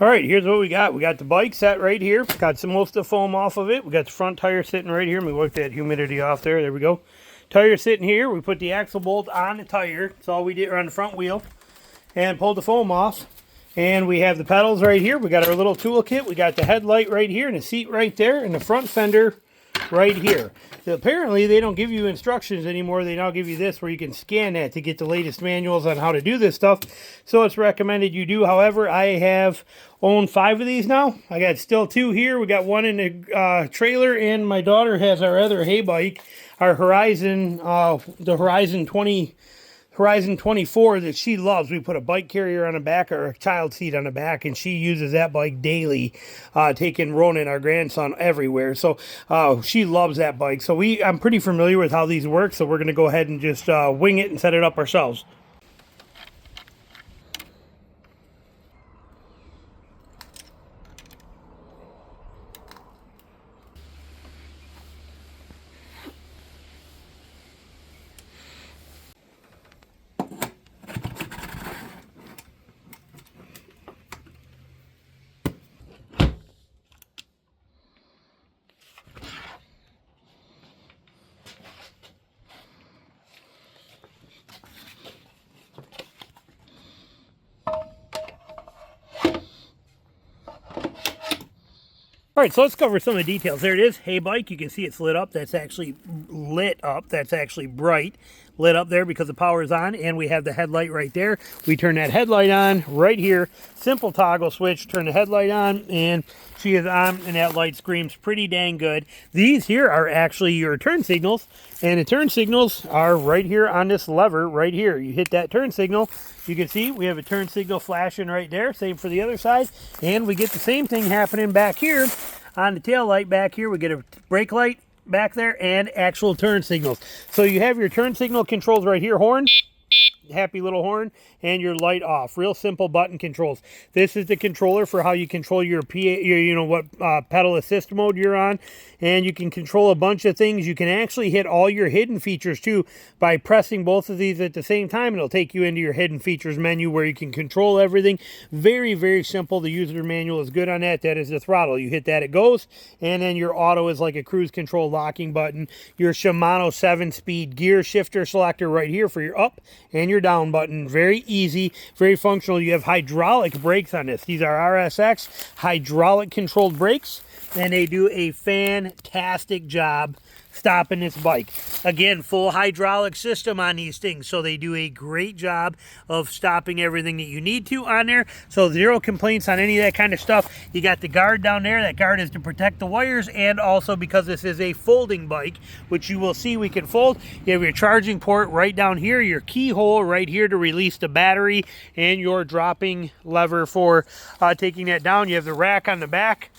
All right, here's what we got. We got the bike set right here. Got most of the foam off of it. We got the front tire sitting right here. Let me work that humidity off there. There we go. Tire sitting here. We put the axle bolt on the tire. That's all we did on the front wheel. And pulled the foam off. And we have the pedals right here. We got our little toolkit. We got the headlight right here and the seat right there and the front fender right here. So apparently they don't give you instructions anymore. They now give you this where you can scan that to get the latest manuals on how to do this stuff. So it's recommended you do. However, I have owned 5 of these now. I got still 2 here. We got one in the trailer, and my daughter has our other HeyBike, our Horizon, the Horizon 24 that she loves. We put a bike carrier on the back or a child seat on the back, and she uses that bike daily, taking Ronan, our grandson, everywhere. So she loves that bike. So I'm pretty familiar with how these work, so we're going to go ahead and just wing it and set it up ourselves. All right, so let's cover some of the details. There it is, HeyBike. You can see it's lit up. That's actually lit up. That's actually bright. Lit up there because the power is on, and we have the headlight right there. We turn that headlight on right here. Simple toggle switch. Turn the headlight on, and she is on, and that light screams pretty dang good. These here are actually your turn signals, and the turn signals are right here on this lever right here. You hit that turn signal. You can see we have a turn signal flashing right there. Same for the other side, and we get the same thing happening back here on the tail light back here. We get a brake light back there and actual turn signals. So you have your turn signal controls right here, horn, happy little horn, and your light off. Real simple button controls. This is the controller for how you control your what pedal assist mode you're on, and you can control a bunch of things. You can actually hit all your hidden features too by pressing both of these at the same time, and it'll take you into your hidden features menu where you can control everything. Very, very simple. The user manual is good on that. That is the throttle. You hit that, it goes, and then your auto is like a cruise control locking button. Your Shimano 7-speed gear shifter selector right here for your up and your down button. Very easy, very functional. You have hydraulic brakes on this. These are RSX hydraulic controlled brakes, and they do a fantastic job stopping this bike. Again, full hydraulic system on these things, so they do a great job of stopping everything that you need to on there. So 0 complaints on any of that kind of stuff. You got the guard down there. That guard is to protect the wires, and also because this is a folding bike, which you will see we can fold. You have your charging port right down here, your keyhole right here to release the battery, and your dropping lever for taking that down. You have the rack on the back.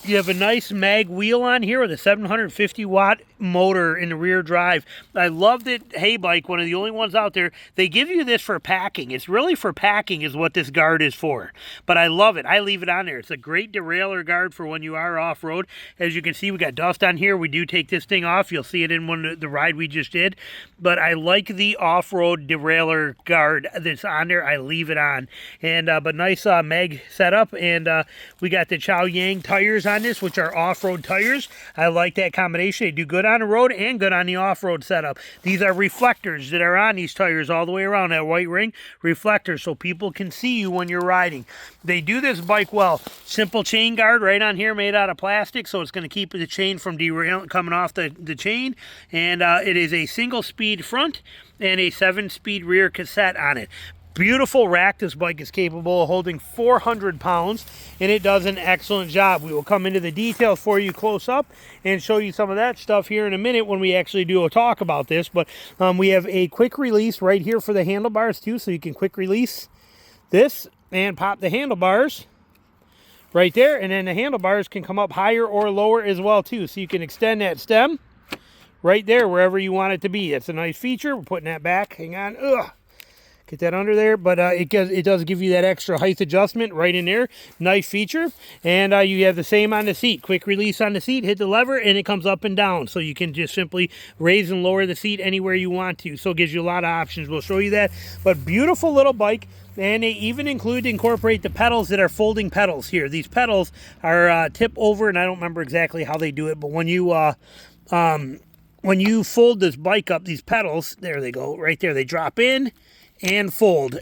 You have a nice mag wheel on here with a 750 watt motor in the rear drive. I love that HeyBike, one of the only ones out there, they give you this for packing. It's really for packing is what this guard is for. But I love it. I leave it on there. It's a great derailleur guard for when you are off-road. As you can see, we got dust on here. We do take this thing off. You'll see it in the ride we just did. But I like the off-road derailleur guard that's on there. I leave it on. And but nice mag setup. And we got the Chow Yang tires on this, which are off-road tires. I like that combination. They do good on the road and good on the off-road setup. These are reflectors that are on these tires all the way around, that white ring, reflectors, so people can see you when you're riding. They do this bike well. Simple chain guard right on here made out of plastic, so it's going to keep the chain from derailing, coming off the chain. And it is a single speed front and a 7-speed rear cassette on it. Beautiful rack. This bike is capable of holding 400 pounds, and it does an excellent job. We will come into the details for you close up and show you some of that stuff here in a minute when we actually do a talk about this. But we have a quick release right here for the handlebars too, so you can quick release this and pop the handlebars right there, and then the handlebars can come up higher or lower as well too, so you can extend that stem right there wherever you want it to be. It's a nice feature. We're putting that back. Hang on. Get that under there, but it does give you that extra height adjustment right in there. Nice feature. And you have the same on the seat. Quick release on the seat, hit the lever, and it comes up and down. So you can just simply raise and lower the seat anywhere you want to. So it gives you a lot of options. We'll show you that. But beautiful little bike. And they even incorporate the pedals that are folding pedals here. These pedals are tip over, and I don't remember exactly how they do it, but when you fold this bike up, these pedals, there they go, right there, they drop in and fold.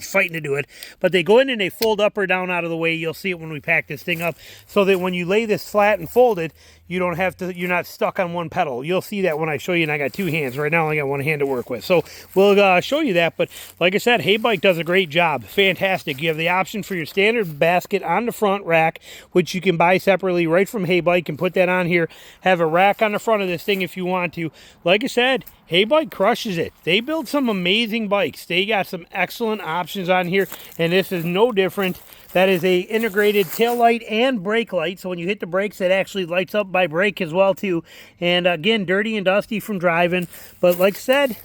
Fighting to do it, but they go in and they fold up or down out of the way. You'll see it when we pack this thing up, so that when you lay this flat and fold it, you don't have to, you're not stuck on one pedal. You'll see that when I show you, and I got two hands. Right now I got one hand to work with, so we'll show you that. But like I said, HeyBike does a great job. Fantastic. You have the option for your standard basket on the front rack, which you can buy separately right from HeyBike and put that on here. Have a rack on the front of this thing if you want to. Like I said, HeyBike crushes it. They build some amazing bikes. They got some excellent options on here, and this is no different. That is a integrated tail light and brake light, so when you hit the brakes, it actually lights up by brake as well too. And again, dirty and dusty from driving, but like I said,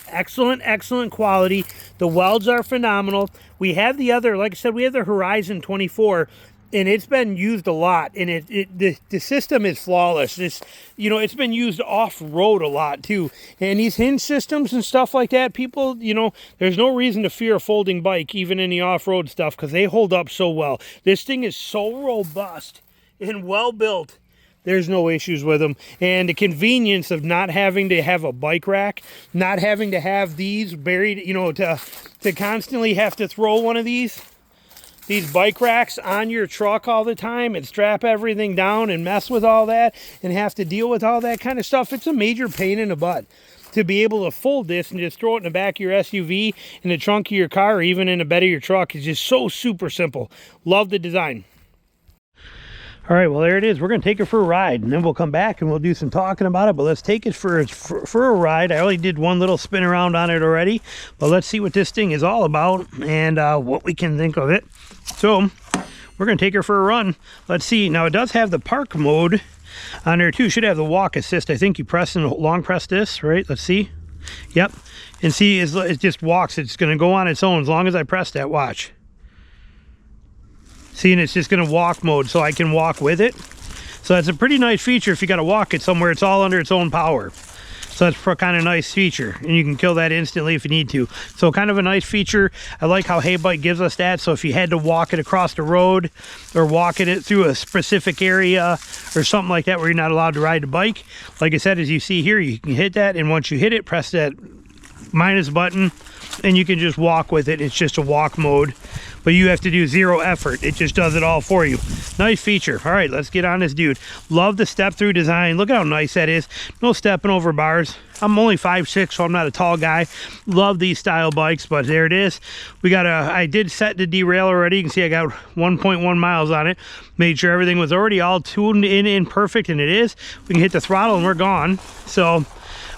excellent quality. The welds are phenomenal. We have the other, like I said, we have the Horizon 24, and it's been used a lot, and the system is flawless. It's been used off-road a lot too, and these hinge systems and stuff like that, people, there's no reason to fear a folding bike even in the off-road stuff, because they hold up so well. This thing is so robust and well built. There's no issues with them. And the convenience of not having to have a bike rack, not having to have these buried, to constantly have to throw one of these bike racks on your truck all the time and strap everything down and mess with all that and have to deal with all that kind of stuff. It's a major pain in the butt. To be able to fold this and just throw it in the back of your SUV, in the trunk of your car, or even in the bed of your truck is just so super simple. Love the design. All right, well, there it is. We're going to take it for a ride, and then we'll come back and we'll do some talking about it. But let's take it for a ride. I only did one little spin around on it already, but let's see what this thing is all about and what we can think of it. So we're going to take her for a run. Let's see. Now, it does have the park mode on there too. Should have the walk assist. I think you press and long press this, right? Let's see. Yep. And see, it just walks. It's going to go on its own as long as I press that. Watch. See, and it's just going to walk mode, so I can walk with it. So that's a pretty nice feature if you got to walk it somewhere. It's all under its own power. So that's a kind of nice feature, and you can kill that instantly if you need to. So kind of a nice feature. I like how HeyBike gives us that. So if you had to walk it across the road or walking it through a specific area or something like that where you're not allowed to ride the bike, like I said, as you see here, you can hit that, and once you hit it, press that minus button, and you can just walk with it. It's just a walk mode, but you have to do zero effort. It just does it all for you. Nice feature. All right, let's get on this dude. Love the step through design. Look at how nice that is. No stepping over bars. I'm only 5'6", so I'm not a tall guy. Love these style bikes, but there it is. I did set the derail already. You can see I got 1.1 miles on it. Made sure everything was already all tuned in and perfect, and it is. We can hit the throttle and we're gone. So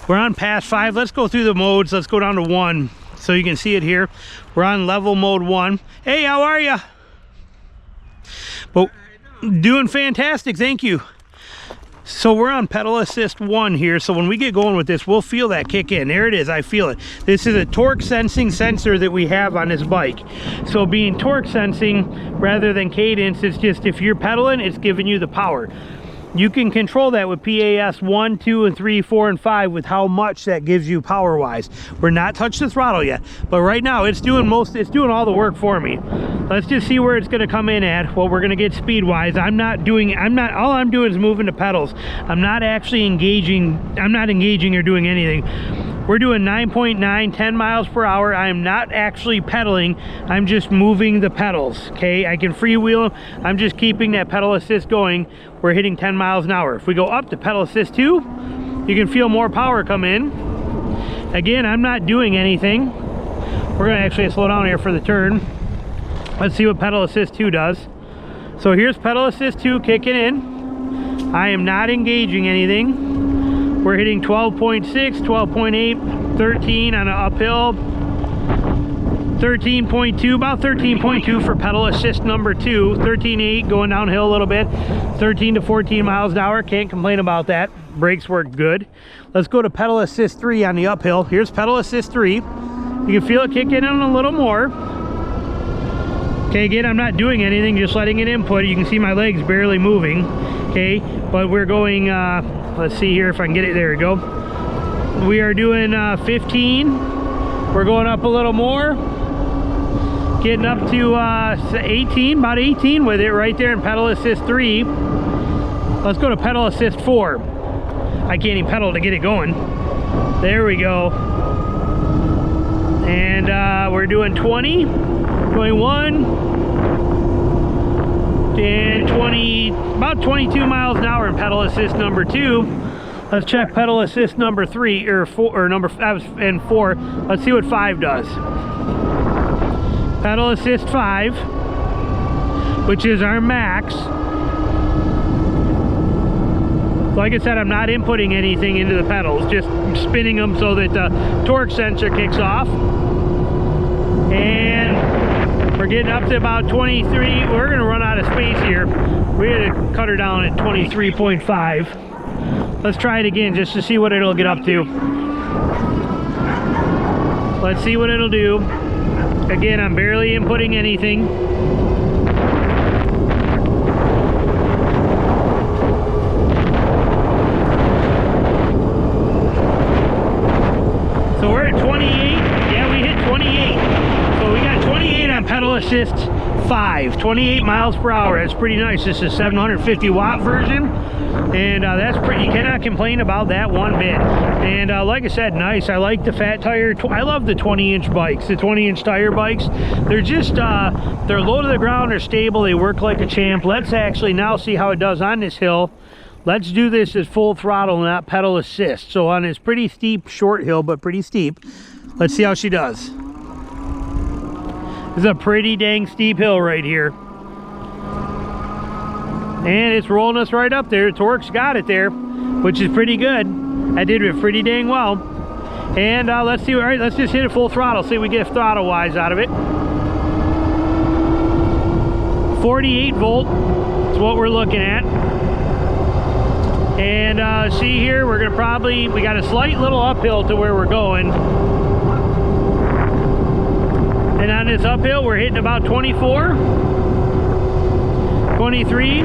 we're on past 5. Let's go through the modes. Let's go down to 1. So you can see it here. We're on level mode 1. Hey, how are you? But doing fantastic, thank you. So we're on pedal assist 1 here. So when we get going with this, we'll feel that kick in. There it is, I feel it. This is a torque sensing sensor that we have on this bike. So being torque sensing rather than cadence, it's just if you're pedaling, it's giving you the power. You can control that with PAS 1, 2, and 3, 4, and 5 with how much that gives you power-wise. We're not touched the throttle yet, but right now it's doing all the work for me. Let's just see where it's going to come in at. Well, we're going to get speed-wise. all I'm doing is moving the pedals. I'm not actually engaging. I'm not engaging or doing anything. We're doing 9.9, 10 miles per hour. I am not actually pedaling. I'm just moving the pedals, okay? I can freewheel them. I'm just keeping that pedal assist going. We're hitting 10 miles an hour. If we go up to pedal assist 2, you can feel more power come in. Again, I'm not doing anything. We're gonna actually slow down here for the turn. Let's see what pedal assist 2 does. So here's pedal assist 2 kicking in. I am not engaging anything. We're hitting 12.6, 12.8, 13 on an uphill, 13.2, about 13.2 for pedal assist number 2, 13.8 going downhill a little bit, 13 to 14 miles an hour. Can't complain about that. Brakes work good. Let's go to pedal assist 3 on the uphill. Here's pedal assist 3. You can feel it kick in a little more. Okay, again, I'm not doing anything, just letting it input. You can see my legs barely moving. Okay, but we're going, let's see here if I can get it. There we go. We are doing 15. We're going up a little more. Getting up to 18, about 18 with it right there in pedal assist 3. Let's go to pedal assist 4. I can't even pedal to get it going. There we go. And we're doing 20, 21, and 20, about 22 miles an hour in pedal assist number 2. Let's check pedal assist number 3 or 4 or number and 4. Let's see what 5 does. Pedal assist 5, which is our max. Like I said, I'm not inputting anything into the pedals, just spinning them so that the torque sensor kicks off. And we're getting up to about 23. We're going to run out of space here. We're going to cut her down at 23.5. Let's try it again just to see what it'll get up to. Let's see what it'll do. Again, I'm barely inputting anything. So we're at 28. Yeah, we hit 28. So we got 28 on pedal assist 5. 28 miles per hour. That's pretty nice. This is a 750 watt version. And that's pretty, you cannot complain about that one bit. And like I said, nice. I like the fat tire. I love the 20-inch bikes, the 20-inch tire bikes. They're just, they're low to the ground, they're stable, they work like a champ. Let's actually now see how it does on this hill. Let's do this as full throttle, not pedal assist. So on this pretty steep, short hill, but pretty steep, let's see how she does. This is a pretty dang steep hill right here. And it's rolling us right up there. Torque's got it there, which is pretty good. I did it pretty dang well. And let's see, all right, let's just hit it full throttle, see if we get throttle wise out of it. 48 volt is what we're looking at. And see here, we're gonna probably, we got a slight little uphill to where we're going. And on this uphill, we're hitting about 24, 23.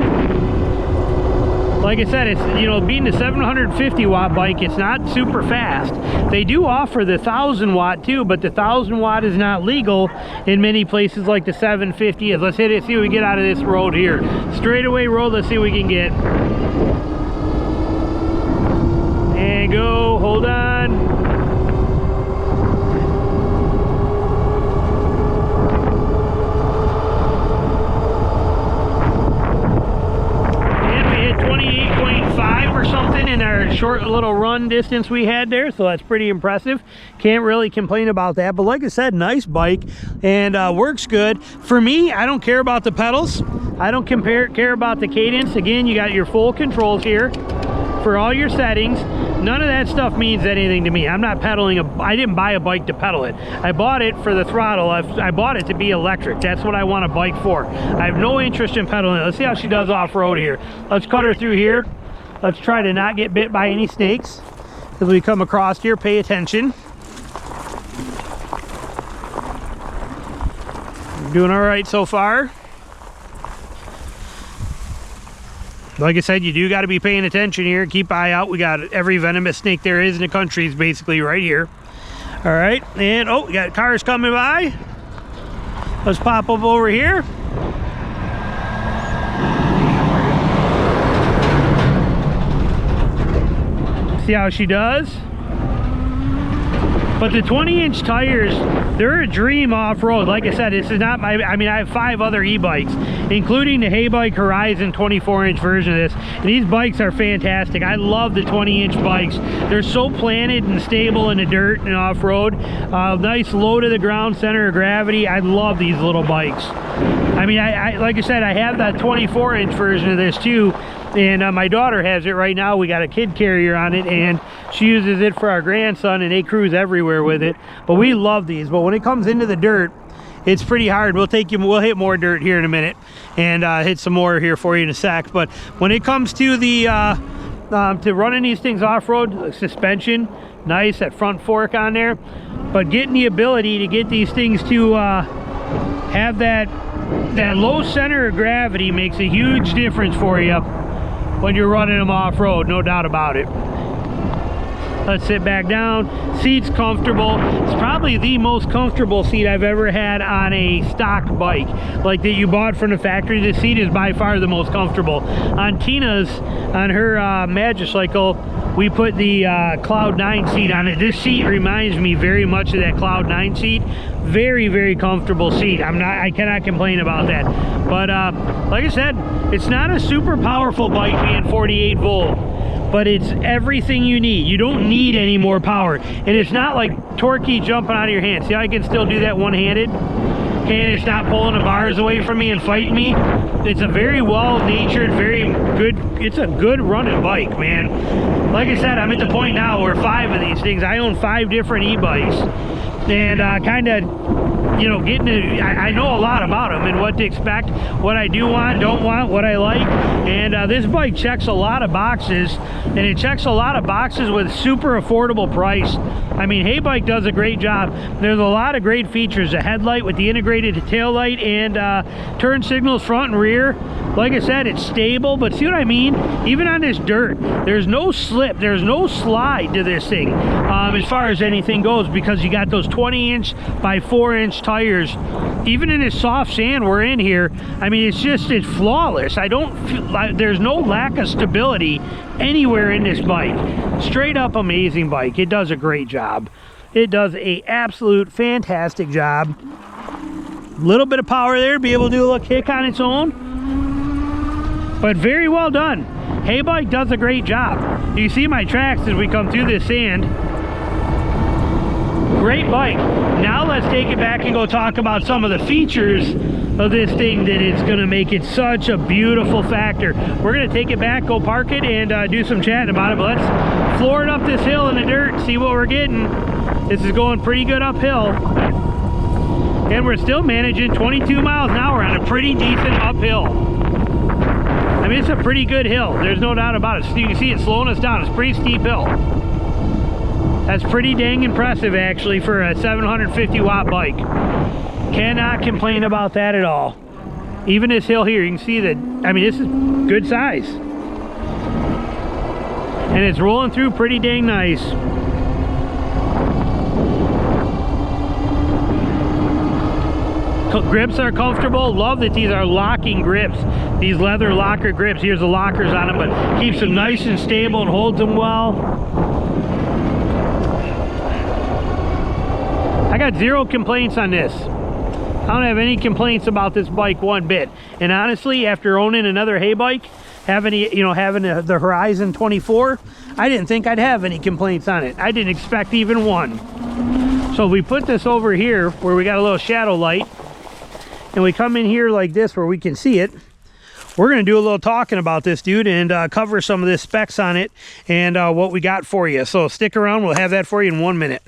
Like I said, it's, you know, being the 750 watt bike, it's not super fast. They do offer the 1000 watt too, but the 1000 watt is not legal in many places like the 750 is. Let's hit it, see what we get out of this road here. Straightaway road, let's see what we can get. And go, hold on. Or something in our short little run distance we had there, so that's pretty impressive. Can't really complain about that. But like I said, nice bike and works good. For me, I don't care about the pedals. I don't care about the cadence. Again, you got your full controls here for all your settings. None of that stuff means anything to me. I'm not pedaling I didn't buy a bike to pedal it. I bought it for the throttle. I bought it to be electric. That's what I want a bike for. I have no interest in pedaling it. Let's see how she does off-road here. Let's cut her through here. Let's try to not get bit by any snakes. As we come across here, pay attention. We're doing all right so far. Like I said, you do got to be paying attention here. Keep eye out. We got every venomous snake there is in the country is basically right here. All right, and oh, we got cars coming by. Let's pop up over here. See how she does. But the 20-inch tires, they're a dream off-road. Like I said, this is not my, I mean, I have 5 other e-bikes, including the HeyBike Horizon 24-inch version of this. And these bikes are fantastic. I love the 20-inch bikes. They're so planted and stable in the dirt and off-road. Nice low to the ground center of gravity. I love these little bikes. I mean, I like I said, I have that 24-inch version of this too. And my daughter has it right now. We got a kid carrier on it, and she uses it for our grandson, and they cruise everywhere with it. But we love these. But when it comes into the dirt, it's pretty hard. We'll hit more dirt here in a minute, and hit some more here for you in a sec. But when it comes to the to running these things off-road. Suspension, nice, that front fork on there. But getting the ability to get these things to have that low center of gravity makes a huge difference for you when you're running them off-road, no doubt about it. Let's sit back down. Seat's comfortable. It's probably the most comfortable seat I've ever had on a stock bike, like that you bought from the factory. The seat is by far the most comfortable. On Tina's, on her Magicycle, we put the Cloud 9 seat on it. This seat reminds me very much of that Cloud 9 seat. Very, very comfortable seat. I cannot complain about that. But like I said, it's not a super powerful bike being 48 volt. But it's everything you need. You don't need any more power. And it's not like torquey jumping out of your hand. See how I can still do that one-handed? Okay, and it's not pulling the bars away from me and fighting me. It's a very well-natured, very good, it's a good running bike, man. Like I said, I'm at the point now where 5 of these things, I own 5 different e-bikes. And kind of, you know, I know a lot about them and what to expect, what I do want, don't want, what I like. And this bike checks a lot of boxes, and it checks a lot of boxes with super affordable price. I mean, HeyBike does a great job. There's a lot of great features. A headlight with the integrated tail light and turn signals front and rear. Like I said, it's stable, but see what I mean? Even on this dirt, there's no slip, there's no slide to this thing as far as anything goes, because you got those 20-inch by 4-inch tires. Even in this soft sand we're in here, I mean, it's flawless. I don't feel like there's no lack of stability anywhere in this bike. Straight up amazing bike. It does a great job. It does a absolute fantastic job. Little bit of power there to be able to do a little kick on its own, but very well done. HeyBike does a great job. You see my tracks as we come through this sand. Great bike. Now let's take it back and go talk about some of the features of this thing that it's going to make it such a beautiful factor. We're going to take it back, go park it, and do some chatting about it. But let's floor it up this hill in the dirt, see what we're getting. This is going pretty good uphill. And we're still managing 22 miles an hour on a pretty decent uphill. I mean, it's a pretty good hill. There's no doubt about it. You can see it slowing us down. It's a pretty steep hill. That's pretty dang impressive, actually, for a 750 watt bike. Cannot complain about that at all. Even this hill here, you can see that, I mean, this is good size. And it's rolling through pretty dang nice. Grips are comfortable. Love that these are locking grips. These leather locker grips. Here's the lockers on them, but keeps them nice and stable and holds them well. I got 0 complaints on this. I don't have any complaints about this bike one bit. And honestly, after owning another HeyBike, having the Horizon 24, I didn't think I'd have any complaints on it. I didn't expect even one. So we put this over here where we got a little shadow light, and we come in here like this where we can see it. We're going to do a little talking about this dude and cover some of the specs on it and what we got for you. So stick around. We'll have that for you in 1 minute.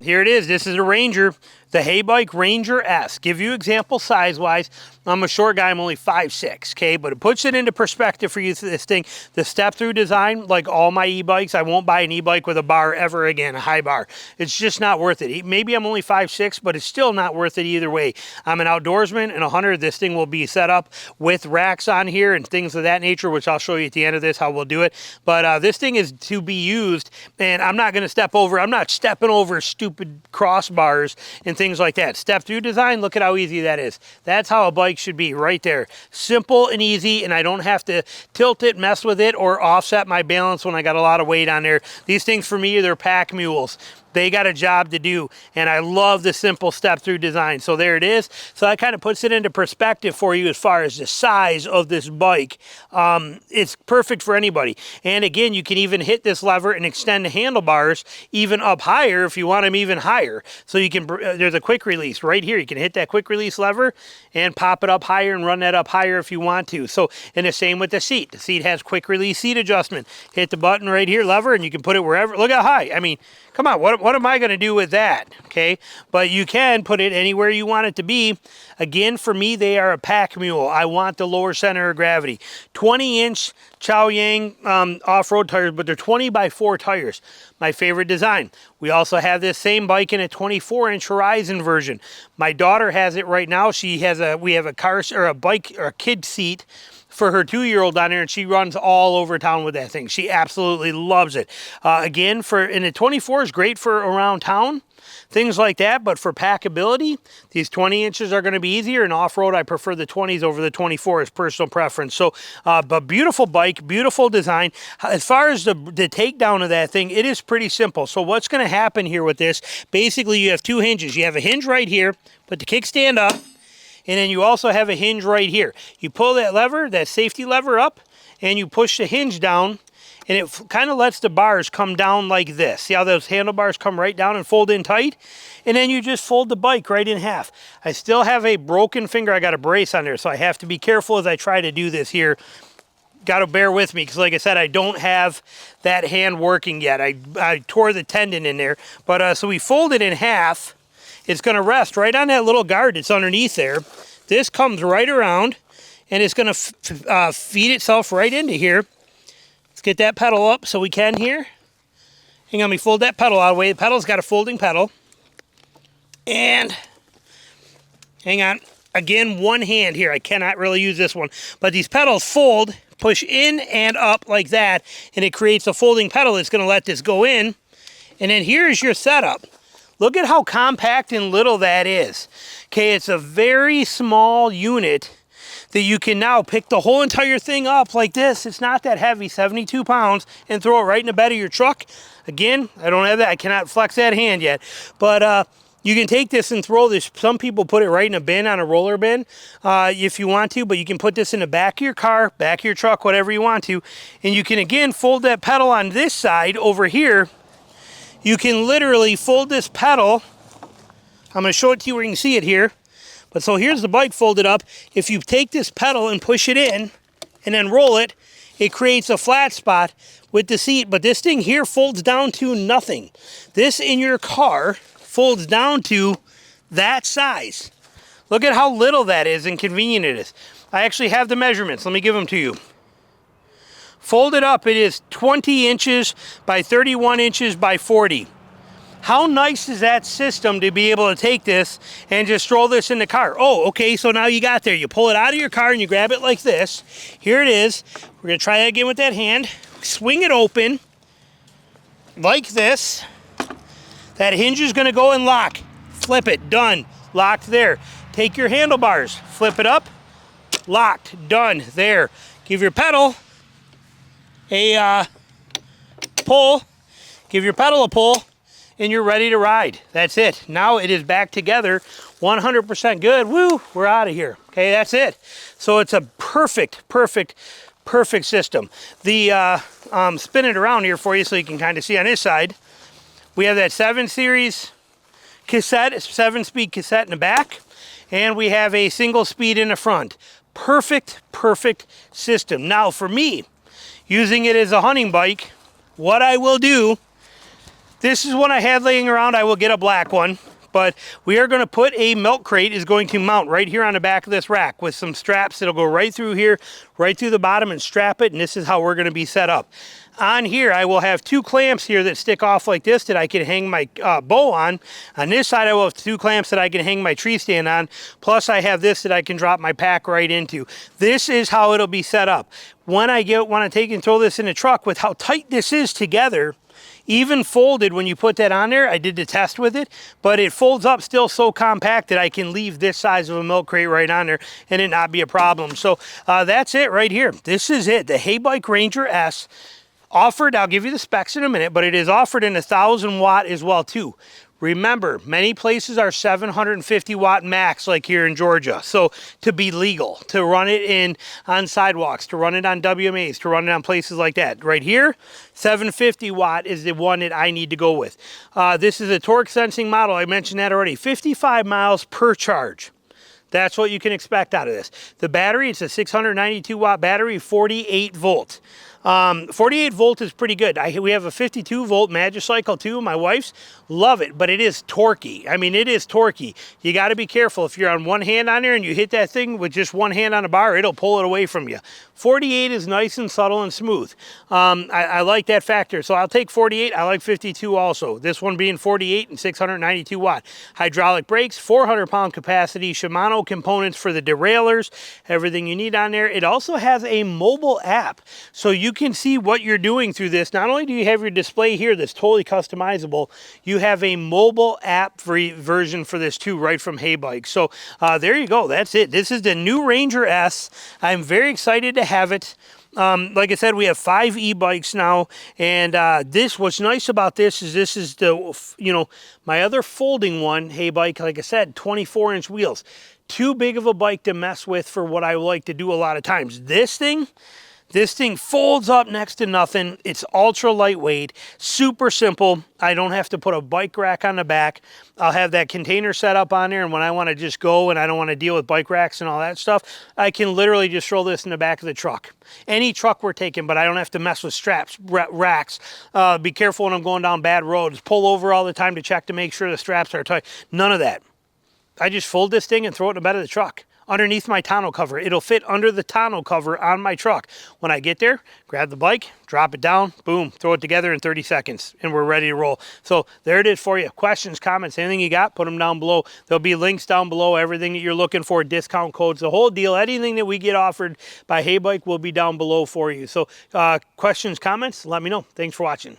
Here it is. This is a Ranger, the HeyBike Ranger S. Give you example size-wise. I'm a short guy. I'm only 5'6", okay? But it puts it into perspective for you, this thing. The step-through design, like all my e-bikes, I won't buy an e-bike with a bar ever again, a high bar. It's just not worth it. Maybe I'm only 5'6", but it's still not worth it either way. I'm an outdoorsman and a hunter. This thing will be set up with racks on here and things of that nature, which I'll show you at the end of this how we'll do it. But this thing is to be used, and I'm not going to step over. I'm not stepping over stupid crossbars and things like that. Step-through design, look at how easy that is. That's how a bike should be right there. Simple and easy, and I don't have to tilt it, mess with it, or offset my balance when I got a lot of weight on there. These things for me, they're pack mules. They got a job to do, and I love the simple step-through design. So there it is. So that kind of puts it into perspective for you as far as the size of this bike. It's perfect for anybody. And again, you can even hit this lever and extend the handlebars even up higher if you want them even higher. So you can, there's a quick release right here. You can hit that quick release lever and pop it up higher and run that up higher if you want to. So, and the same with the seat. The seat has quick release seat adjustment. Hit the button right here, lever, and you can put it wherever. Look how high. I mean, come on, what what am I going to do with that? Okay, but you can put it anywhere you want it to be. Again, for me, they are a pack mule. I want the lower center of gravity. 20-inch Chow Yang off-road tires, but they're 20 by 4 tires. My favorite design. We also have this same bike in a 24-inch Horizon version. My daughter has it right now. We have a car or a bike or a kid seat for her 2-year-old on there, and she runs all over town with that thing. She absolutely loves it. Again, and the 24 is great for around town, things like that, but for packability, these 20 inches are going to be easier, and off-road, I prefer the 20s over the 24 as personal preference. So, but beautiful bike, beautiful design. As far as the takedown of that thing, it is pretty simple. So what's going to happen here with this, basically you have 2 hinges. You have a hinge right here, put the kickstand up, and then you also have a hinge right here. You pull that lever, that safety lever up, and you push the hinge down, and it kind of lets the bars come down like this. See how those handlebars come right down and fold in tight? And then you just fold the bike right in half. I still have a broken finger. I got a brace on there, so I have to be careful as I try to do this here. Got to bear with me, because like I said, I don't have that hand working yet. I tore the tendon in there. But so we fold it in half. It's going to rest right on that little guard that's underneath there. This comes right around, and it's going to feed itself right into here. Let's get that pedal up so we can here. Hang on, we fold that pedal out of the way. The pedal's got a folding pedal. And hang on. Again, one hand here. I cannot really use this one. But these pedals fold, push in and up like that, and it creates a folding pedal that's going to let this go in. And then here's your setup. Look at how compact and little that is. Okay, it's a very small unit that you can now pick the whole entire thing up like this. It's not that heavy, 72 pounds, and throw it right in the bed of your truck. Again, I don't have that. I cannot flex that hand yet. But you can take this and throw this. Some people put it right in a bin, on a roller bin, if you want to. But you can put this in the back of your car, back of your truck, whatever you want to. And you can, again, fold that pedal on this side over here. You can literally fold this pedal. I'm going to show it to you where you can see it here. But so here's the bike folded up. If you take this pedal and push it in and then roll it, it creates a flat spot with the seat. But this thing here folds down to nothing. This in your car folds down to that size. Look at how little that is and convenient it is. I actually have the measurements. Let me give them to you. Folded up, it is 20 inches by 31 inches by 40. How nice is that system to be able to take this and just throw this in the car? Oh, okay, so now you got there. You pull it out of your car and you grab it like this. Here it is. We're going to try that again with that hand. Swing it open like this. That hinge is going to go and lock. Flip it, done. Locked there. Take your handlebars, flip it up, locked, done, there. Give your pedal a pull, give your pedal a pull, and you're ready to ride. That's it. Now it is back together, 100% good. Woo, we're out of here. Okay, that's it. So it's a perfect system. The spin it around here for you so you can kind of see on this side. We have that 7 series cassette, 7-speed cassette in the back, and we have a single speed in the front. Perfect system. Now for me, using it as a hunting bike, what I will do, this is one I had laying around. I will get a black one, but we are going to put a milk crate is going to mount right here on the back of this rack with some straps that'll go right through here, right through the bottom, and strap it, and this is how we're going to be set up. On here, I will have 2 clamps here that stick off like this that I can hang my bow on. On this side, I will have 2 clamps that I can hang my tree stand on. Plus, I have this that I can drop my pack right into. This is how it'll be set up. When I want to take and throw this in the truck, with how tight this is together, even folded when you put that on there, I did the test with it, but it folds up still so compact that I can leave this size of a milk crate right on there and it not be a problem. So that's it right here. This is it, the HeyBike Ranger S. Offered, I'll give you the specs in a minute, but it is offered in 1,000 watt as well too. Remember, many places are 750 watt max, like here in Georgia. So to be legal, to run it on sidewalks, to run it on WMAs, to run it on places like that. Right here, 750 watt is the one that I need to go with. This is a torque sensing model. I mentioned that already. 55 miles per charge. That's what you can expect out of this. The battery, it's a 692 watt battery, 48 volt. 48 volt is pretty good. We have a 52 volt Magicycle too, my wife's. Love it, but it is torquey. I mean, it is torquey. You got to be careful. If you're on one hand on there and you hit that thing with just one hand on a bar, it'll pull it away from you. 48 is nice and subtle and smooth. I like that factor, so I'll take 48. I like 52 also. This one being 48 and 692 watt. Hydraulic brakes, 400-pound capacity, Shimano components for the derailleurs, everything you need on there. It also has a mobile app, so you can see what you're doing through this. Not only do you have your display here that's totally customizable, you have a mobile app version for this too, right from HeyBike. So there you go. That's it. This is the new Ranger S. I'm very excited to have it. Like I said, we have 5 e-bikes now, and what's nice about this is the, my other folding one, HeyBike, like I said, 24-inch wheels. Too big of a bike to mess with for what I like to do a lot of times. This thing folds up next to nothing. It's ultra lightweight, super simple. I don't have to put a bike rack on the back. I'll have that container set up on there, and when I want to just go and I don't want to deal with bike racks and all that stuff, I can literally just throw this in the back of the truck. Any truck we're taking, but I don't have to mess with straps, racks. Be careful when I'm going down bad roads. Pull over all the time to check to make sure the straps are tight. None of that. I just fold this thing and throw it in the bed of the truck. Underneath my tonneau cover. It'll fit under the tonneau cover on my truck. When I get there, grab the bike, drop it down, boom, throw it together in 30 seconds, and we're ready to roll. So there it is for you. Questions, comments, anything you got, put them down below. There'll be links down below, everything that you're looking for, discount codes, the whole deal. Anything that we get offered by HeyBike will be down below for you. So questions, comments, let me know. Thanks for watching.